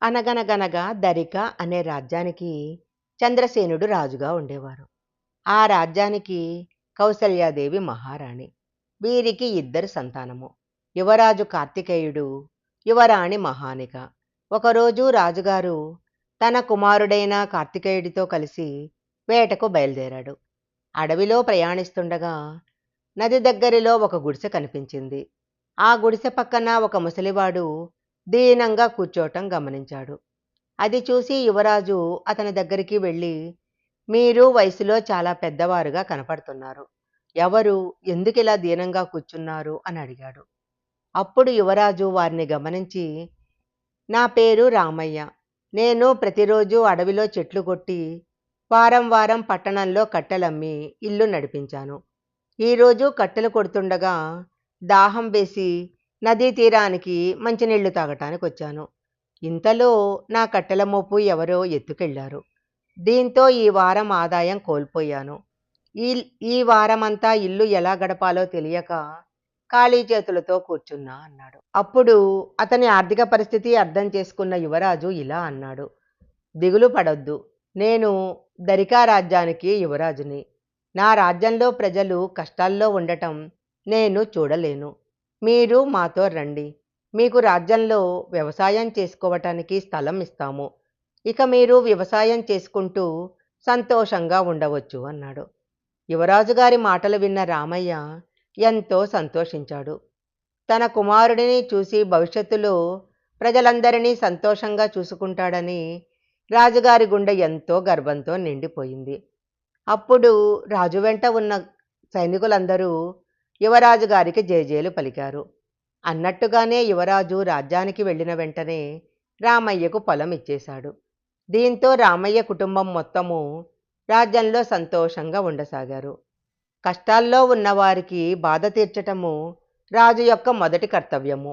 అనగనగనగా దరిక అనే రాజ్యానికి చంద్రసేనుడు రాజుగా ఉండేవారు. ఆ రాజ్యానికి కౌసల్యాదేవి మహారాణి. వీరికి ఇద్దరు సంతానము. యువరాజు కార్తికేయుడు, యువరాణి మహానిక. ఒకరోజు రాజుగారు తన కుమారుడైన కార్తికేయుడితో కలిసి వేటకు బయలుదేరాడు. అడవిలో ప్రయాణిస్తుండగా నది దగ్గరలో ఒక గుడిసె కనిపించింది. ఆ గుడిసె పక్కన ఒక ముసలివాడు దీనంగా కూర్చోవటం గమనించాడు. అది చూసి యువరాజు అతని దగ్గరికి వెళ్ళి, మీరు వయసులో చాలా పెద్దవారుగా కనపడుతున్నారు. ఎవరు? ఎందుకిలా దీనంగా కూర్చున్నారు అని అడిగాడు. అప్పుడు యువరాజు వారిని గమనించి, నా పేరు రామయ్య. నేను ప్రతిరోజు అడవిలో చెట్లు కొట్టి వారం వారం పట్టణంలో కట్టెలమ్మి ఇల్లు నడిపించాను. ఈరోజు కట్టెలు కొడుతుండగా దాహం వేసి నదీ తీరానికి మంచినీళ్లు తాగటానికి వచ్చాను. ఇంతలో నా కట్టెల మోపు ఎవరో ఎత్తుకెళ్లారు. దీంతో ఈ వారం ఆదాయం కోల్పోయాను. ఈ ఈ వారమంతా ఇల్లు ఎలా గడపాలో తెలియక ఖాళీ చేతులతో కూర్చున్నా అన్నాడు. అప్పుడు అతని ఆర్థిక పరిస్థితి అర్థం చేసుకున్న యువరాజు ఇలా అన్నాడు, దిగులు పడొద్దు. నేను దరికా రాజ్యానికి యువరాజుని. నా రాజ్యంలో ప్రజలు కష్టాల్లో ఉండటం నేను చూడలేను. మీరు మాతో రండి. మీకు రాజ్యంలో వ్యవసాయం చేసుకోవటానికి స్థలం ఇస్తాము. ఇక మీరు వ్యవసాయం చేసుకుంటూ సంతోషంగా ఉండవచ్చు అన్నాడు. యువరాజు గారి మాటలు విన్న రామయ్య ఎంతో సంతోషించాడు. తన కుమారుడిని చూసి భవిష్యత్తులో ప్రజలందరినీ సంతోషంగా చూసుకుంటాడని రాజుగారి గుండె ఎంతో గర్వంతో నిండిపోయింది. అప్పుడు రాజు వెంట ఉన్న సైనికులందరూ యువరాజు గారికి జేజేలు పలికారు. అన్నట్టుగానే యువరాజు రాజ్యానికి వెళ్ళిన వెంటనే రామయ్యకు పొలం ఇచ్చేశాడు. దీంతో రామయ్య కుటుంబం మొత్తము రాజ్యంలో సంతోషంగా ఉండసాగారు. కష్టాల్లో ఉన్నవారికి బాధ తీర్చటము రాజు యొక్క మొదటి కర్తవ్యము.